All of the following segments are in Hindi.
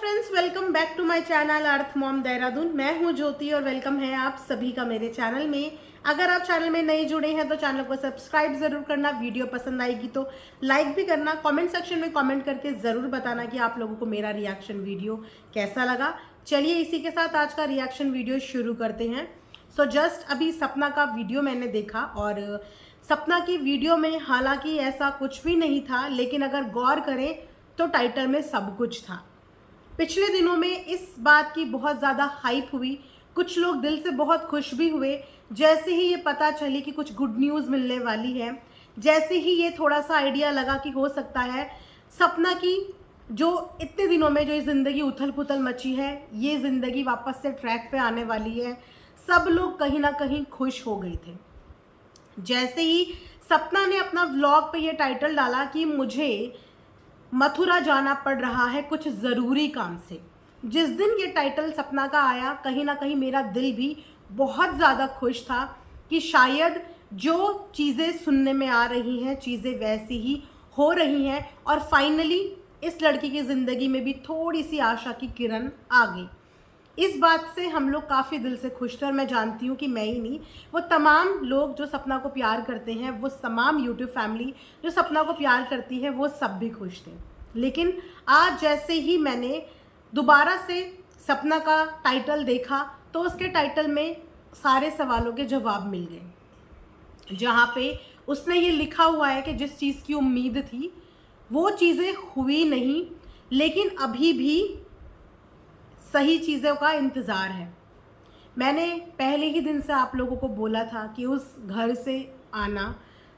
Friends, welcome back to my channel Earth Mom Dehradun. मैं हूं ज्योति और वेलकम है आप सभी का मेरे चैनल में। अगर आप चैनल में नए जुड़े हैं तो चैनल को सब्सक्राइब जरूर करना, वीडियो पसंद आएगी तो लाइक भी करना, कमेंट सेक्शन में कमेंट करके ज़रूर बताना कि आप लोगों को मेरा रिएक्शन वीडियो कैसा लगा। चलिए इसी के साथ आज का रिएक्शन वीडियो शुरू करते हैं। जस्ट अभी सपना का वीडियो मैंने देखा और सपना की वीडियो में हालांकि ऐसा कुछ भी नहीं था, लेकिन अगर गौर करें तो टाइटल में सब कुछ था। पिछले दिनों में इस बात की बहुत ज़्यादा हाइप हुई, कुछ लोग दिल से बहुत खुश भी हुए जैसे ही ये पता चली कि कुछ गुड न्यूज़ मिलने वाली है। जैसे ही ये थोड़ा सा आइडिया लगा कि हो सकता है सपना की जो इतने दिनों में जो ये ज़िंदगी उथल पुथल मची है, ये ज़िंदगी वापस से ट्रैक पे आने वाली है, सब लोग कहीं ना कहीं खुश हो गए थे। जैसे ही सपना ने अपना व्लॉग पे ये टाइटल डाला कि मुझे मथुरा जाना पड़ रहा है कुछ ज़रूरी काम से, जिस दिन ये टाइटल सपना का आया कहीं ना कहीं मेरा दिल भी बहुत ज़्यादा खुश था कि शायद जो चीज़ें सुनने में आ रही हैं चीज़ें वैसी ही हो रही हैं और फाइनली इस लड़की की ज़िंदगी में भी थोड़ी सी आशा की किरण आ गई। इस बात से हम लोग काफ़ी दिल से खुश थे और मैं जानती हूँ कि मैं ही नहीं, वो तमाम लोग जो सपना को प्यार करते हैं, वो तमाम यूट्यूब फैमिली जो सपना को प्यार करती है, वो सब भी खुश थे। लेकिन आज जैसे ही मैंने दोबारा से सपना का टाइटल देखा तो उसके टाइटल में सारे सवालों के जवाब मिल गए, जहाँ पे उसने ये लिखा हुआ है कि जिस चीज़ की उम्मीद थी वो चीज़ें हुई नहीं, लेकिन अभी भी सही चीज़ों का इंतज़ार है। मैंने पहले ही दिन से आप लोगों को बोला था कि उस घर से आना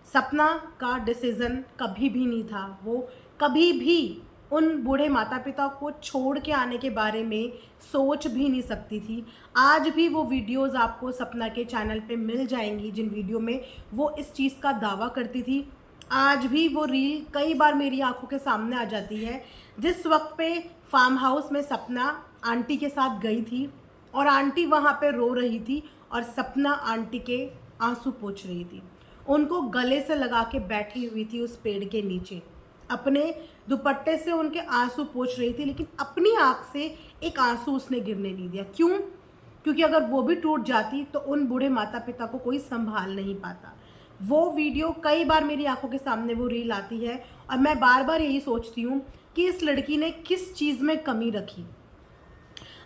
सपना का डिसीज़न कभी भी नहीं था। वो कभी भी उन बूढ़े माता पिता को छोड़ के आने के बारे में सोच भी नहीं सकती थी। आज भी वो वीडियोस आपको सपना के चैनल पे मिल जाएंगी जिन वीडियो में वो इस चीज़ का दावा करती थी। आज भी वो रील कई बार मेरी आंखों के सामने आ जाती है, जिस वक्त पे फार्म हाउस में सपना आंटी के साथ गई थी और आंटी वहाँ पे रो रही थी और सपना आंटी के आंसू पोंछ रही थी। उनको गले से लगा के बैठी हुई थी उस पेड़ के नीचे, अपने दुपट्टे से उनके आंसू पोंछ रही थी, लेकिन अपनी आँख से एक आंसू उसने गिरने नहीं दिया। क्यों? क्योंकि अगर वो भी टूट जाती तो उन बूढ़े माता पिता को कोई संभाल नहीं पाता। वो वीडियो कई बार मेरी आंखों के सामने वो रील आती है और मैं बार बार यही सोचती हूँ कि इस लड़की ने किस चीज़ में कमी रखी।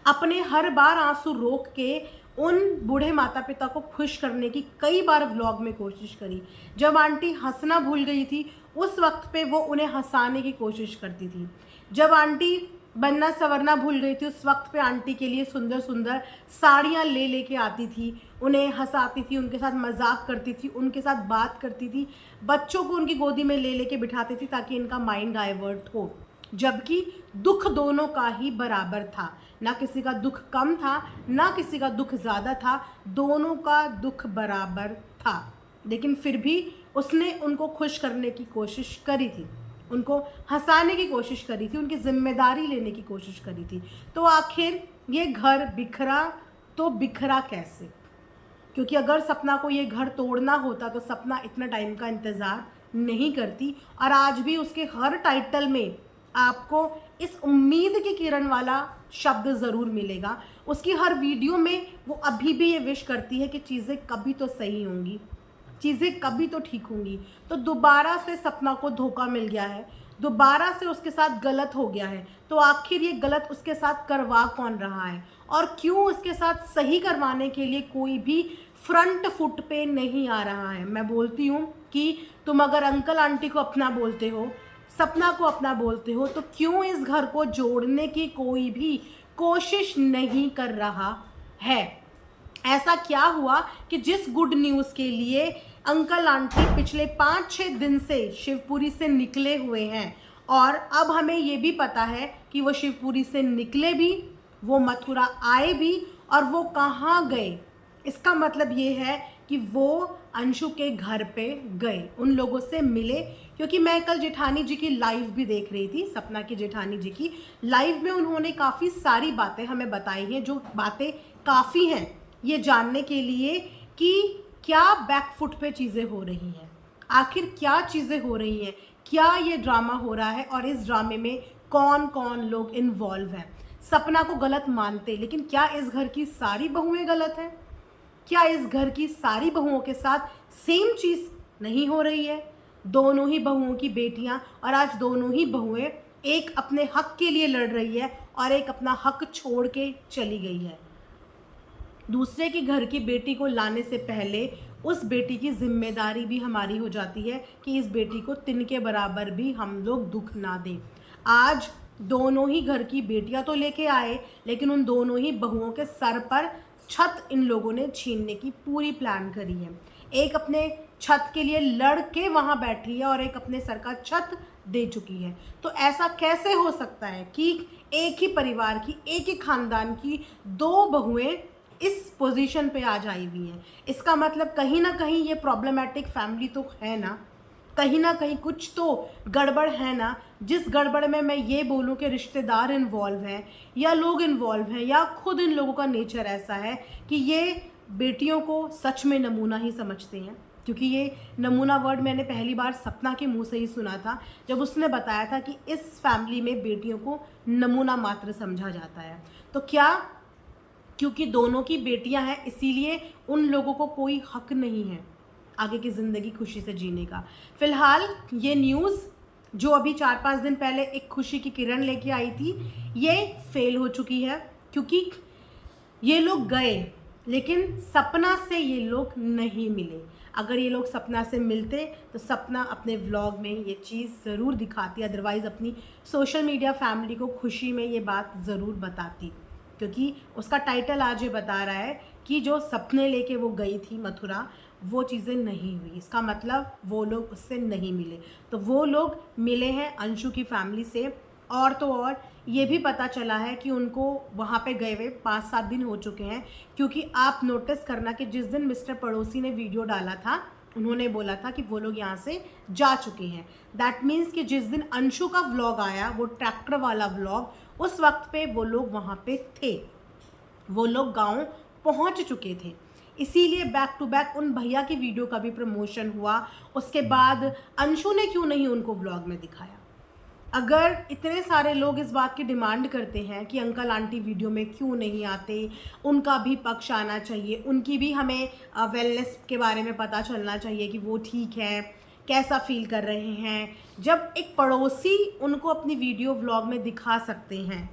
अपने हर बार आंसू रोक के उन बूढ़े माता पिता को खुश करने की कई बार व्लॉग में कोशिश करी। जब आंटी हंसना भूल गई थी उस वक्त पे वो उन्हें हंसाने की कोशिश करती थी। जब आंटी बनना संवरना भूल गई थी उस वक्त पे आंटी के लिए सुंदर सुंदर साड़ियाँ ले लेके आती थी, उन्हें हंसाती थी, उनके साथ मजाक करती थी, उनके साथ बात करती थी, बच्चों को उनकी गोदी में ले लेके बिठाती थी ताकि इनका माइंड डाइवर्ट हो। जबकि दुख दोनों का ही बराबर था, ना किसी का दुख कम था ना किसी का दुख ज़्यादा था, दोनों का दुख बराबर था। लेकिन फिर भी उसने उनको खुश करने की कोशिश करी थी, उनको हंसाने की कोशिश करी थी, उनकी जिम्मेदारी लेने की कोशिश करी थी। तो आखिर ये घर बिखरा तो बिखरा कैसे? क्योंकि अगर सपना को ये घर तोड़ना होता तो सपना इतना टाइम का इंतज़ार नहीं करती। और आज भी उसके हर टाइटल में आपको इस उम्मीद की किरण वाला शब्द ज़रूर मिलेगा। उसकी हर वीडियो में वो अभी भी ये विश करती है कि चीज़ें कभी तो सही होंगी, चीज़ें कभी तो ठीक होंगी। तो दोबारा से सपना को धोखा मिल गया है, दोबारा से उसके साथ गलत हो गया है। तो आखिर ये गलत उसके साथ करवा कौन रहा है और क्यों उसके साथ सही करवाने के लिए कोई भी फ्रंट फुट पे नहीं आ रहा है? मैं बोलती हूँ कि तुम अगर अंकल आंटी को अपना बोलते हो, सपना को अपना बोलते हो, तो क्यों इस घर को जोड़ने की कोई भी कोशिश नहीं कर रहा है? ऐसा क्या हुआ कि जिस गुड न्यूज़ के लिए अंकल आंटी पिछले 5-6 दिन से शिवपुरी से निकले हुए हैं और अब हमें ये भी पता है कि वो शिवपुरी से निकले भी, वो मथुरा आए भी और वो कहाँ गए? इसका मतलब ये है कि वो अंशु के घर पे गए, उन लोगों से मिले। क्योंकि मैं कल जेठानी जी की लाइव भी देख रही थी, सपना की जेठानी जी की लाइव में उन्होंने काफ़ी सारी बातें हमें बताई हैं, जो बातें काफ़ी हैं ये जानने के लिए कि क्या बैकफुट पे चीज़ें हो रही हैं, आखिर क्या चीज़ें हो रही हैं, क्या ये ड्रामा हो रहा है और इस ड्रामे में कौन कौन लोग इन्वॉल्व हैं। सपना को गलत मानते, लेकिन क्या इस घर की सारी बहुएं गलत हैं? क्या इस घर की सारी बहुओं के साथ सेम चीज़ नहीं हो रही है? दोनों ही बहुओं की बेटियां, और आज दोनों ही बहुएं, एक अपने हक के लिए लड़ रही है और एक अपना हक छोड़ के चली गई है। दूसरे के घर की बेटी को लाने से पहले उस बेटी की जिम्मेदारी भी हमारी हो जाती है कि इस बेटी को तिनके बराबर भी हम लोग दुख ना दें। आज दोनों ही घर की बेटियां तो लेके आए, लेकिन उन दोनों ही बहुओं के सर पर छत इन लोगों ने छीनने की पूरी प्लान करी है। एक अपने छत के लिए लड़ के वहाँ बैठी है और एक अपने सर का छत दे चुकी है। तो ऐसा कैसे हो सकता है कि एक ही परिवार की, एक ही खानदान की दो बहुएं इस पोजीशन पे आज आई हुई हैं? इसका मतलब कहीं ना कहीं ये प्रॉब्लमेटिक फैमिली तो है ना, कहीं ना कहीं कुछ तो गड़बड़ है ना। जिस गड़बड़ में मैं ये बोलूँ कि रिश्तेदार इन्वॉल्व हैं या लोग इन्वॉल्व हैं या खुद इन लोगों का नेचर ऐसा है कि ये बेटियों को सच में नमूना ही समझते हैं। क्योंकि ये नमूना वर्ड मैंने पहली बार सपना के मुंह से ही सुना था, जब उसने बताया था कि इस फैमिली में बेटियों को नमूना मात्र समझा जाता है। तो क्या क्योंकि दोनों की बेटियां हैं इसीलिए उन लोगों को कोई हक नहीं है आगे की ज़िंदगी खुशी से जीने का? फिलहाल ये न्यूज़ जो अभी 4-5 दिन पहले एक खुशी की किरण लेके आई थी, ये फेल हो चुकी है। क्योंकि ये लोग गए लेकिन सपना से ये लोग नहीं मिले। अगर ये लोग सपना से मिलते तो सपना अपने व्लॉग में ये चीज़ ज़रूर दिखाती, अदरवाइज़ अपनी सोशल मीडिया फैमिली को खुशी में ये बात ज़रूर बताती। क्योंकि उसका टाइटल आज ये बता रहा है कि जो सपने लेके वो गई थी मथुरा, वो चीज़ें नहीं हुई। इसका मतलब वो लोग उससे नहीं मिले। तो वो लोग मिले हैं अंशु की फैमिली से। और तो और ये भी पता चला है कि उनको वहाँ पे गए हुए 5-7 दिन हो चुके हैं। क्योंकि आप नोटिस करना कि जिस दिन मिस्टर पड़ोसी ने वीडियो डाला था, उन्होंने बोला था कि वो लोग यहाँ से जा चुके हैं। दैट मीन्स कि जिस दिन अंशु का व्लॉग आया, वो ट्रैक्टर वाला व्लॉग, उस वक्त पे वो लोग वहाँ पे थे, वो लोग गांव पहुँच चुके थे। इसीलिए बैक टू बैक उन भैया की वीडियो का भी प्रमोशन हुआ। उसके बाद अंशु ने क्यों नहीं उनको व्लॉग में दिखाया? अगर इतने सारे लोग इस बात की डिमांड करते हैं कि अंकल आंटी वीडियो में क्यों नहीं आते, उनका भी पक्ष आना चाहिए, उनकी भी हमें वेलनेस के बारे में पता चलना चाहिए कि वो ठीक है, कैसा फील कर रहे हैं। जब एक पड़ोसी उनको अपनी वीडियो व्लॉग में दिखा सकते हैं,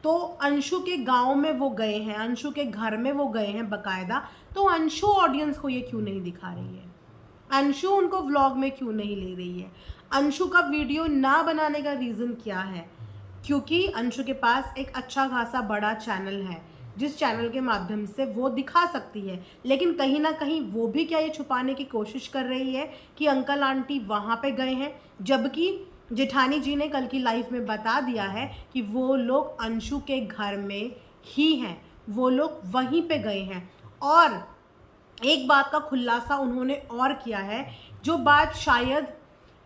तो अंशु के गांव में वो गए हैं, अंशु के घर में वो गए हैं बकायदा, तो अंशु ऑडियंस को ये क्यों नहीं दिखा रही है? अंशु उनको व्लॉग में क्यों नहीं ले रही है? अंशु का वीडियो ना बनाने का रीज़न क्या है? क्योंकि अंशु के पास एक अच्छा खासा बड़ा चैनल है, जिस चैनल के माध्यम से वो दिखा सकती है। लेकिन कहीं ना कहीं वो भी क्या ये छुपाने की कोशिश कर रही है कि अंकल आंटी वहाँ पे गए हैं, जबकि जेठानी जी ने कल की लाइफ में बता दिया है कि वो लोग अंशु के घर में ही हैं, वो लोग वहीं पे गए हैं। और एक बात का खुलासा उन्होंने और किया है, जो बात शायद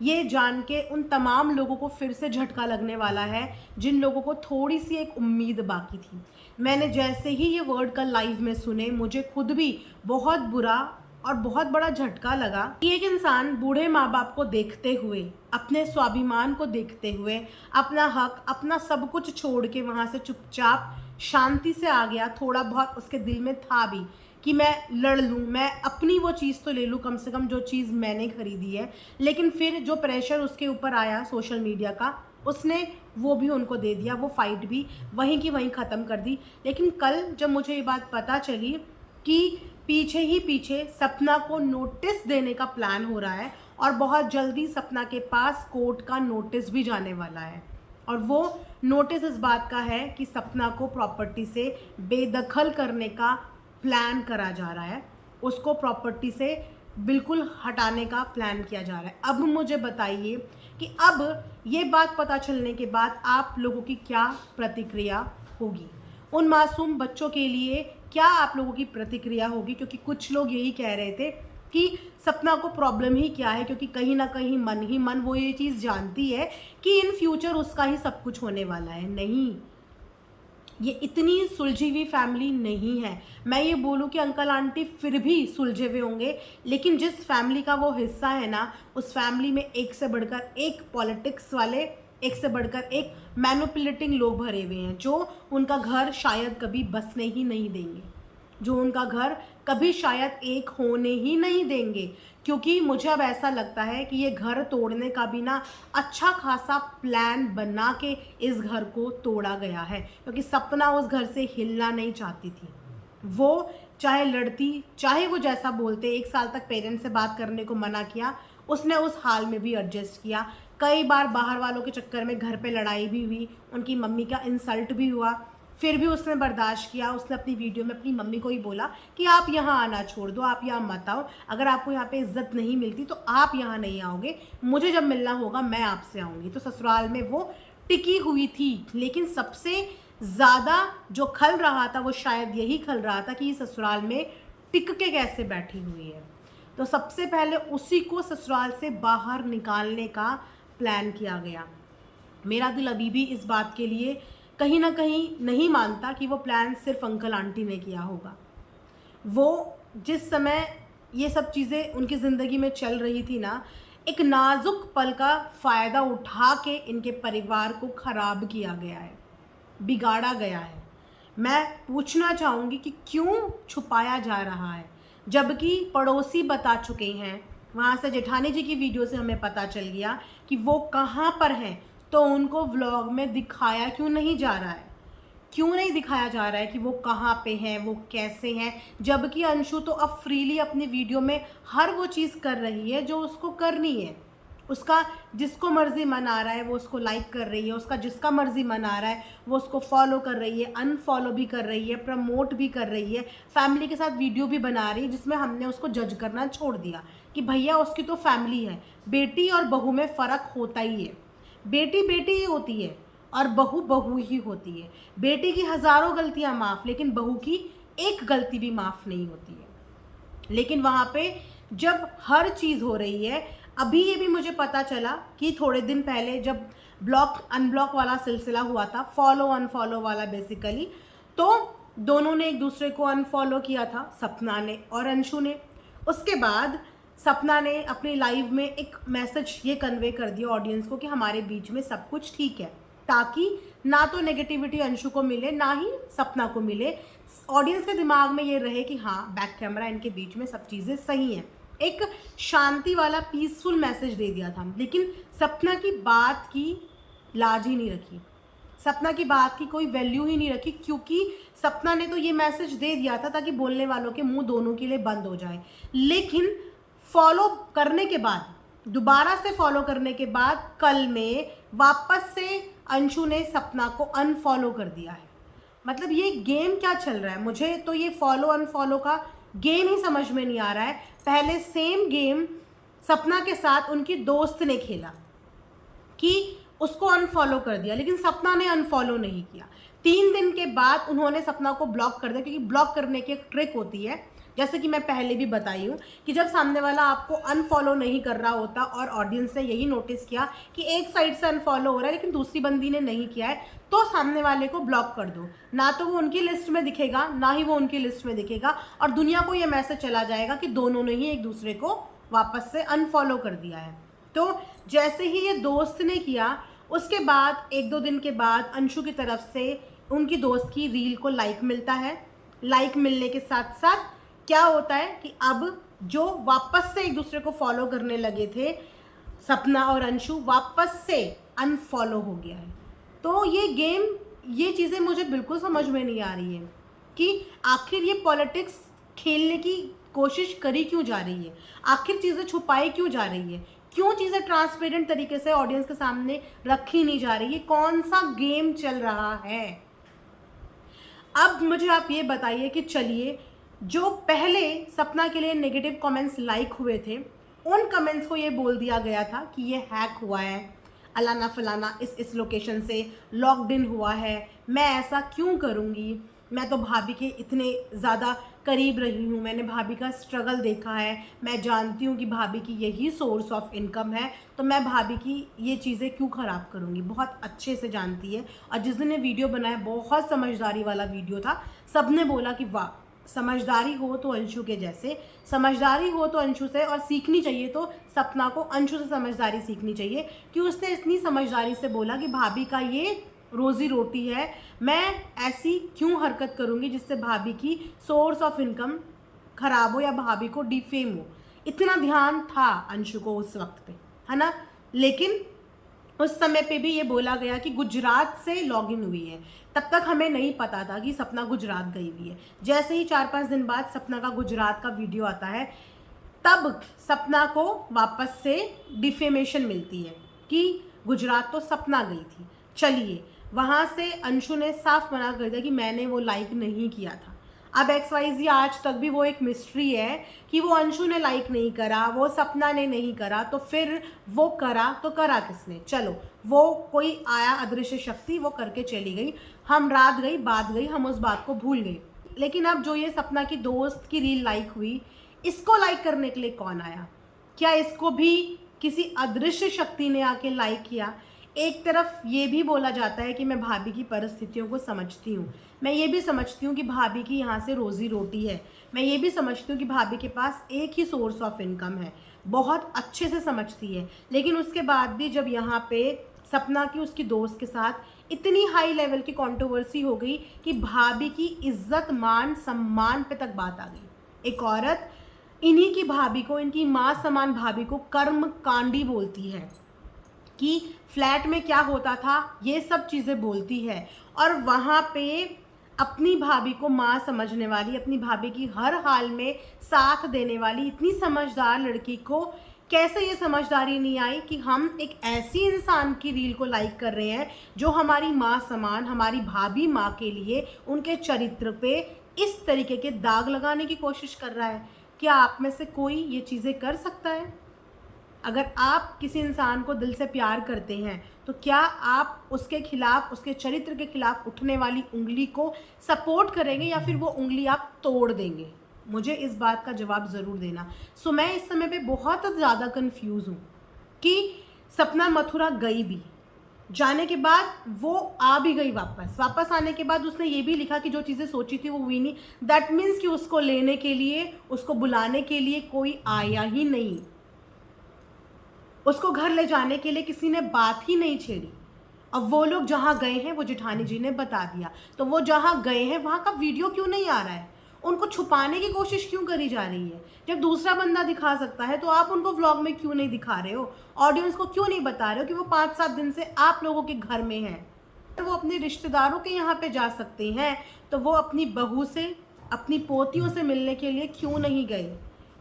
ये जान के उन तमाम लोगों को फिर से झटका लगने वाला है जिन लोगों को थोड़ी सी एक उम्मीद बाकी थी। मैंने जैसे ही ये वर्ड कल लाइव में सुने, मुझे खुद भी बहुत बुरा और बहुत बड़ा झटका लगा कि एक इंसान बूढ़े माँ बाप को देखते हुए, अपने स्वाभिमान को देखते हुए, अपना हक, अपना सब कुछ छोड़ के वहाँ से चुपचाप शांति से आ गया। थोड़ा बहुत उसके दिल में था भी कि मैं लड़ लूँ, मैं अपनी वो चीज़ तो ले लूँ, कम से कम जो चीज़ मैंने खरीदी है। लेकिन फिर जो प्रेशर उसके ऊपर आया सोशल मीडिया का, उसने वो भी उनको दे दिया, वो फाइट भी वहीं की वहीं ख़त्म कर दी। लेकिन कल जब मुझे ये बात पता चली कि पीछे ही पीछे सपना को नोटिस देने का प्लान हो रहा है और बहुत जल्दी सपना के पास कोर्ट का नोटिस भी जाने वाला है, और वो नोटिस इस बात का है कि सपना को प्रॉपर्टी से बेदखल करने का प्लान करा जा रहा है, उसको प्रॉपर्टी से बिल्कुल हटाने का प्लान किया जा रहा है। अब मुझे बताइए कि अब ये बात पता चलने के बाद आप लोगों की क्या प्रतिक्रिया होगी? उन मासूम बच्चों के लिए क्या आप लोगों की प्रतिक्रिया होगी? क्योंकि कुछ लोग यही कह रहे थे कि सपना को प्रॉब्लम ही क्या है, क्योंकि कहीं ना कहीं मन ही मन वो ये चीज़ जानती है कि इन फ्यूचर उसका ही सब कुछ होने वाला है। नहीं, ये इतनी सुलझी हुई फैमिली नहीं है। मैं ये बोलूँ कि अंकल आंटी फिर भी सुलझे हुए होंगे, लेकिन जिस फैमिली का वो हिस्सा है ना, उस फैमिली में एक से बढ़कर एक पॉलिटिक्स वाले एक से बढ़कर एक मैनिपुलेटिंग लोग भरे हुए हैं, जो उनका घर शायद कभी बसने ही नहीं देंगे, जो उनका घर कभी शायद एक होने ही नहीं देंगे। क्योंकि मुझे अब ऐसा लगता है कि ये घर तोड़ने का भी ना अच्छा खासा प्लान बना के इस घर को तोड़ा गया है, क्योंकि सपना उस घर से हिलना नहीं चाहती थी। वो चाहे लड़ती, चाहे वो जैसा बोलते, 1 साल तक पेरेंट्स से बात करने को मना किया, उसने उस हाल में भी एडजस्ट किया। कई बार बाहर वालों के चक्कर में घर पे लड़ाई भी हुई, उनकी मम्मी का इंसल्ट भी हुआ, फिर भी उसने बर्दाश्त किया। उसने अपनी वीडियो में अपनी मम्मी को ही बोला कि आप यहाँ आना छोड़ दो, आप यहाँ मत आओ, अगर आपको यहाँ पे इज्जत नहीं मिलती तो आप यहाँ नहीं आओगे, मुझे जब मिलना होगा मैं आपसे आऊँगी। तो ससुराल में वो टिकी हुई थी, लेकिन सबसे ज़्यादा जो खल रहा था वो शायद यही खल रहा था कि ये ससुराल में टिक के कैसे बैठी हुई है। तो सबसे पहले उसी को ससुराल से बाहर निकालने का प्लान किया गया। मेरा दिल अभी भी इस बात के लिए कहीं ना कहीं नहीं मानता कि वो प्लान सिर्फ अंकल आंटी ने किया होगा। वो जिस समय ये सब चीज़ें उनकी ज़िंदगी में चल रही थी ना, एक नाजुक पल का फ़ायदा उठा के इनके परिवार को ख़राब किया गया है, बिगाड़ा गया है। मैं पूछना चाहूँगी कि क्यों छुपाया जा रहा है, जबकि पड़ोसी बता चुके हैं, वहाँ से जेठानी जी की वीडियो से हमें पता चल गया कि वो कहाँ पर हैं, तो उनको व्लॉग में दिखाया क्यों नहीं जा रहा है? क्यों नहीं दिखाया जा रहा है कि वो कहाँ पे हैं, वो कैसे हैं? जबकि अंशु तो अब फ्रीली अपनी वीडियो में हर वो चीज़ कर रही है जो उसको करनी है। उसका जिसको मर्ज़ी मन आ रहा है वो उसको लाइक कर रही है, उसका जिसका मर्ज़ी मन आ रहा है वो उसको फॉलो कर रही है, अनफॉलो भी कर रही है, प्रमोट भी कर रही है, फैमिली के साथ वीडियो भी बना रही है, जिसमें हमने उसको जज करना छोड़ दिया कि भैया उसकी तो फैमिली है। बेटी और बहू में फ़र्क होता ही है। बेटी बेटी ही होती है और बहू बहू ही होती है। बेटी की हज़ारों गलतियां माफ़, लेकिन बहू की एक गलती भी माफ़ नहीं होती है। लेकिन वहाँ पे जब हर चीज़ हो रही है, अभी ये भी मुझे पता चला कि थोड़े दिन पहले जब ब्लॉक अनब्लॉक वाला सिलसिला हुआ था, फॉलो अनफॉलो वाला बेसिकली, तो दोनों ने एक दूसरे को अनफॉलो किया था, सपना ने और अंशु ने। उसके बाद सपना ने अपनी लाइव में एक मैसेज ये कन्वे कर दिया ऑडियंस को कि हमारे बीच में सब कुछ ठीक है, ताकि ना तो नेगेटिविटी अंशु को मिले ना ही सपना को मिले। ऑडियंस के दिमाग में ये रहे कि हाँ, बैक कैमरा इनके बीच में सब चीज़ें सही हैं। एक शांति वाला पीसफुल मैसेज दे दिया था। लेकिन सपना की बात की लाज ही नहीं रखी, सपना की बात की कोई वैल्यू ही नहीं रखी, क्योंकि सपना ने तो ये मैसेज दे दिया था ताकि बोलने वालों के मुंह दोनों के लिए बंद हो जाए। लेकिन फॉलो करने के बाद, दोबारा से फॉलो करने के बाद कल में वापस से अंशु ने सपना को अनफॉलो कर दिया है। मतलब ये गेम क्या चल रहा है? मुझे तो ये फॉलो अनफॉलो का गेम ही समझ में नहीं आ रहा है। पहले सेम गेम सपना के साथ उनकी दोस्त ने खेला कि उसको अनफॉलो कर दिया, लेकिन सपना ने अनफॉलो नहीं किया। 3 दिन के बाद उन्होंने सपना को ब्लॉक कर दिया, क्योंकि ब्लॉक करने की एक ट्रिक होती है, जैसे कि मैं पहले भी बताई हूँ, कि जब सामने वाला आपको अनफॉलो नहीं कर रहा होता और ऑडियंस ने यही नोटिस किया कि एक साइड से अनफॉलो हो रहा है लेकिन दूसरी बंदी ने नहीं किया है, तो सामने वाले को ब्लॉक कर दो। ना तो वो उनकी लिस्ट में दिखेगा, ना ही वो उनकी लिस्ट में दिखेगा, और दुनिया को ये मैसेज चला जाएगा कि दोनों ने ही एक दूसरे को वापस से अनफॉलो कर दिया है। तो जैसे ही ये दोस्त ने किया, उसके बाद 1-2 दिन के बाद अंशु की तरफ से उनकी दोस्त की रील को लाइक मिलता है। लाइक मिलने के साथ साथ क्या होता है कि अब जो वापस से एक दूसरे को फॉलो करने लगे थे, सपना और अंशु, वापस से अनफॉलो हो गया है। तो ये गेम, ये चीज़ें मुझे बिल्कुल समझ में नहीं आ रही है कि आखिर ये पॉलिटिक्स खेलने की कोशिश करी क्यों जा रही है, आखिर चीज़ें छुपाई क्यों जा रही है, क्यों चीज़ें ट्रांसपेरेंट तरीके से ऑडियंस के सामने रखी नहीं जा रही है, कौन सा गेम चल रहा है। अब मुझे आप ये बताइए कि चलिए, जो पहले सपना के लिए नेगेटिव कमेंट्स लाइक हुए थे, उन कमेंट्स को ये बोल दिया गया था कि ये हैक हुआ है, अलाना फलाना इस लोकेशन से लॉक्ड इन हुआ है, मैं ऐसा क्यों करूँगी, मैं तो भाभी के इतने ज़्यादा करीब रही हूँ, मैंने भाभी का स्ट्रगल देखा है, मैं जानती हूँ कि भाभी की यही सोर्स ऑफ इनकम है, तो मैं भाभी की ये चीज़ें क्यों ख़राब करूँगी। बहुत अच्छे से जानती है, और जिस दिन ने वीडियो बनाया बहुत समझदारी वाला वीडियो था, सब ने बोला कि वाह, समझदारी हो तो अंशु के जैसे, समझदारी हो तो अंशु से, और सीखनी चाहिए तो सपना को अंशु से समझदारी सीखनी चाहिए कि उसने इतनी समझदारी से बोला कि भाभी का ये रोज़ी रोटी है, मैं ऐसी क्यों हरकत करूँगी जिससे भाभी की सोर्स ऑफ इनकम खराब हो या भाभी को डिफेम हो। इतना ध्यान था अंशु को उस वक्त पे, है ना। लेकिन उस समय पे भी ये बोला गया कि गुजरात से लॉगिन हुई है, तब तक हमें नहीं पता था कि सपना गुजरात गई हुई है। जैसे ही 4-5 दिन बाद सपना का गुजरात का वीडियो आता है, तब सपना को वापस से डिफेमेशन मिलती है कि गुजरात तो सपना गई थी। चलिए, वहाँ से अंशु ने साफ मना कर दिया कि मैंने वो लाइक नहीं किया था। अब XYZ आज तक भी वो एक मिस्ट्री है कि वो अंशु ने लाइक नहीं करा, वो सपना ने नहीं करा, तो फिर वो करा तो करा किसने। चलो, वो कोई आया अदृश्य शक्ति, वो करके चली गई, हम रात गई बात गई, हम उस बात को भूल गए। लेकिन अब जो ये सपना की दोस्त की रील लाइक हुई, इसको लाइक करने के लिए कौन आया? क्या इसको भी किसी अदृश्य शक्ति ने आके लाइक किया? एक तरफ ये भी बोला जाता है कि मैं भाभी की परिस्थितियों को समझती हूँ, मैं ये भी समझती हूँ कि भाभी की यहाँ से रोज़ी रोटी है, मैं ये भी समझती हूँ कि भाभी के पास एक ही सोर्स ऑफ इनकम है, बहुत अच्छे से समझती है। लेकिन उसके बाद भी जब यहाँ पे सपना की उसकी दोस्त के साथ इतनी हाई लेवल की कंट्रोवर्सी हो गई कि भाभी की इज्जत मान सम्मान पे तक बात आ गई। एक औरत इन्हीं की भाभी को, इनकी माँ समान भाभी को कर्म कांडी बोलती है कि फ्लैट में क्या होता था ये सब चीज़ें बोलती है, और वहाँ पे अपनी भाभी को माँ समझने वाली, अपनी भाभी की हर हाल में साथ देने वाली इतनी समझदार लड़की को कैसे ये समझदारी नहीं आई कि हम एक ऐसी इंसान की रील को लाइक कर रहे हैं जो हमारी माँ समान, हमारी भाभी माँ के लिए उनके चरित्र पे इस तरीके के दाग लगाने की कोशिश कर रहा है। क्या आप में से कोई ये चीज़ें कर सकता है? अगर आप किसी इंसान को दिल से प्यार करते हैं तो क्या आप उसके खिलाफ, उसके चरित्र के खिलाफ उठने वाली उंगली को सपोर्ट करेंगे या फिर वो उंगली आप तोड़ देंगे? मुझे इस बात का जवाब ज़रूर देना। सो मैं इस समय पे बहुत ज़्यादा कंफ्यूज हूँ कि सपना मथुरा गई भी, जाने के बाद वो आ भी गई वापस आने के बाद उसने ये भी लिखा कि जो चीज़ें सोची थी वो हुई नहीं। दैट मीन्स कि उसको लेने के लिए, उसको बुलाने के लिए कोई आया ही नहीं, उसको घर ले जाने के लिए किसी ने बात ही नहीं छेड़ी। अब वो लोग जहाँ गए हैं वो जेठानी जी ने बता दिया, तो वो जहाँ गए हैं वहाँ का वीडियो क्यों नहीं आ रहा है? उनको छुपाने की कोशिश क्यों करी जा रही है? जब दूसरा बंदा दिखा सकता है तो आप उनको व्लॉग में क्यों नहीं दिखा रहे हो? ऑडियंस को क्यों नहीं बता रहे हो कि वो 5-7 दिन से आप लोगों के घर में हैं? तो वो अपने रिश्तेदारों के यहाँ पे जा सकते हैं, तो वो अपनी बहू से, अपनी पोतियों से मिलने के लिए क्यों नहीं गए?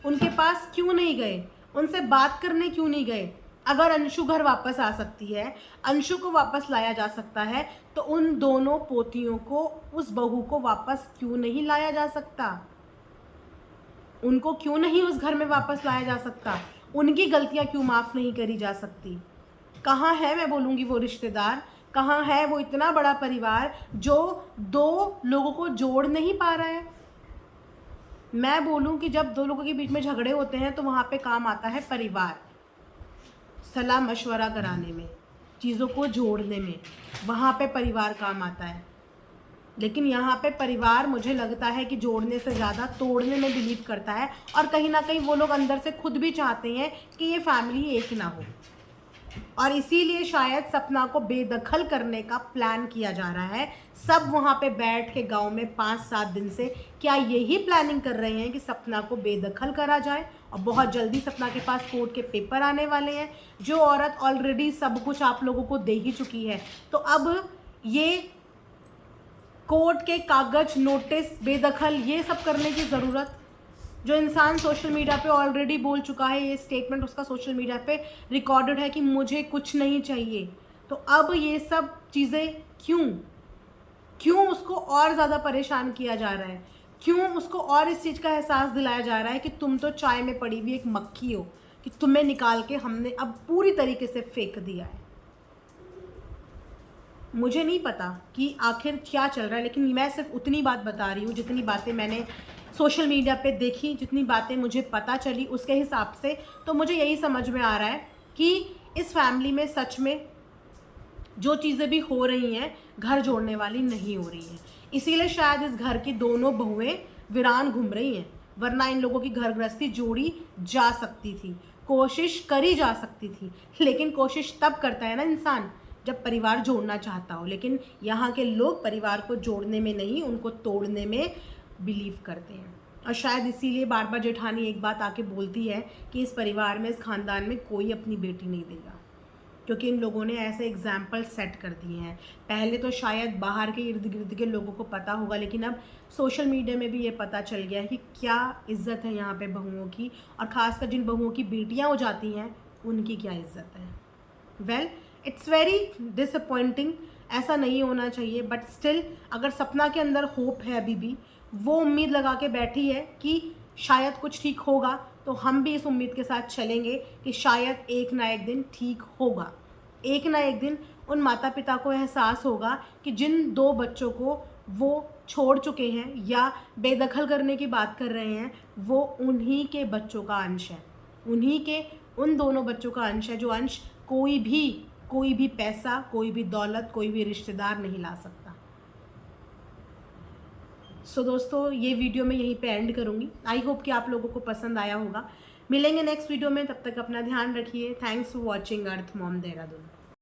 उनके पास क्यों नहीं गए? उनसे बात करने क्यों नहीं गए? अगर अंशु घर वापस आ सकती है, अंशु को वापस लाया जा सकता है, तो उन दोनों पोतियों को, उस बहू को वापस क्यों नहीं लाया जा सकता? उनको क्यों नहीं उस घर में वापस लाया जा सकता? उनकी गलतियां क्यों माफ़ नहीं करी जा सकती? कहाँ है, मैं बोलूँगी, वो रिश्तेदार? कहाँ है वो इतना बड़ा परिवार जो 2 लोगों को जोड़ नहीं पा रहा है? मैं बोलूँ कि जब 2 लोगों के बीच में झगड़े होते हैं तो वहाँ पे काम आता है परिवार, सलाह मशवरा कराने में, चीज़ों को जोड़ने में, वहाँ पे परिवार काम आता है। लेकिन यहाँ पे परिवार मुझे लगता है कि जोड़ने से ज़्यादा तोड़ने में बिलीव करता है, और कहीं ना कहीं वो लोग अंदर से खुद भी चाहते हैं कि ये फैमिली एक ना हो, और इसीलिए शायद सपना को बेदखल करने का प्लान किया जा रहा है। सब वहाँ पे बैठ के गांव में 5-7 दिन से क्या यही प्लानिंग कर रहे हैं कि सपना को बेदखल करा जाए, और बहुत जल्दी सपना के पास कोर्ट के पेपर आने वाले हैं। जो औरत ऑलरेडी सब कुछ आप लोगों को दे ही चुकी है, तो अब ये कोर्ट के कागज, नोटिस, बेदखल, ये सब करने की ज़रूरत? जो इंसान सोशल मीडिया पे ऑलरेडी बोल चुका है, ये स्टेटमेंट उसका सोशल मीडिया पे रिकॉर्डेड है कि मुझे कुछ नहीं चाहिए, तो अब ये सब चीज़ें क्यों उसको और ज़्यादा परेशान किया जा रहा है? क्यों उसको और इस चीज़ का एहसास दिलाया जा रहा है कि तुम तो चाय में पड़ी हुई एक मक्खी हो, कि तुम्हें निकाल के हमने अब पूरी तरीके से फेंक दिया है? मुझे नहीं पता कि आखिर क्या चल रहा है, लेकिन मैं सिर्फ उतनी बात बता रही हूँ जितनी बातें मैंने सोशल मीडिया पे देखी, जितनी बातें मुझे पता चली उसके हिसाब से। तो मुझे यही समझ में आ रहा है कि इस फैमिली में सच में जो चीज़ें भी हो रही हैं घर जोड़ने वाली नहीं हो रही हैं। इसीलिए शायद इस घर की दोनों बहुएं वीरान घूम रही हैं, वरना इन लोगों की घर गृहस्थी जोड़ी जा सकती थी, कोशिश करी जा सकती थी। लेकिन कोशिश तब करता है ना इंसान जब परिवार जोड़ना चाहता हो। लेकिन यहाँ के लोग परिवार को जोड़ने में नहीं, उनको तोड़ने में बिलीव करते हैं। और शायद इसीलिए बार बार जेठानी एक बात आके बोलती है कि इस परिवार में, इस खानदान में कोई अपनी बेटी नहीं देगा, क्योंकि इन लोगों ने ऐसे एग्जाम्पल सेट कर दिए हैं। पहले तो शायद बाहर के इर्द गिर्द के लोगों को पता होगा, लेकिन अब सोशल मीडिया में भी ये पता चल गया है कि क्या इज्जत है यहाँ पे बहुओं की, और ख़ासकर जिन बहुओं की बेटियाँ हो जाती हैं उनकी क्या इज्जत है। वेल, इट्स वेरी डिसअपॉइंटिंग, ऐसा नहीं होना चाहिए। बट स्टिल अगर सपना के अंदर होप है, अभी भी वो उम्मीद लगा के बैठी है कि शायद कुछ ठीक होगा, तो हम भी इस उम्मीद के साथ चलेंगे कि शायद एक ना एक दिन ठीक होगा। एक ना एक दिन उन माता पिता को एहसास होगा कि जिन 2 बच्चों को वो छोड़ चुके हैं या बेदखल करने की बात कर रहे हैं, वो उन्हीं के बच्चों का अंश है, उन्हीं के उन दोनों बच्चों का अंश है, जो अंश कोई भी पैसा, कोई भी दौलत, कोई भी रिश्तेदार नहीं ला सकता। सो दोस्तों, ये वीडियो मैं यहीं पे एंड करूँगी। आई होप कि आप लोगों को पसंद आया होगा। मिलेंगे नेक्स्ट वीडियो में, तब तक अपना ध्यान रखिए। Thanks for watching earth Mom Dehradun.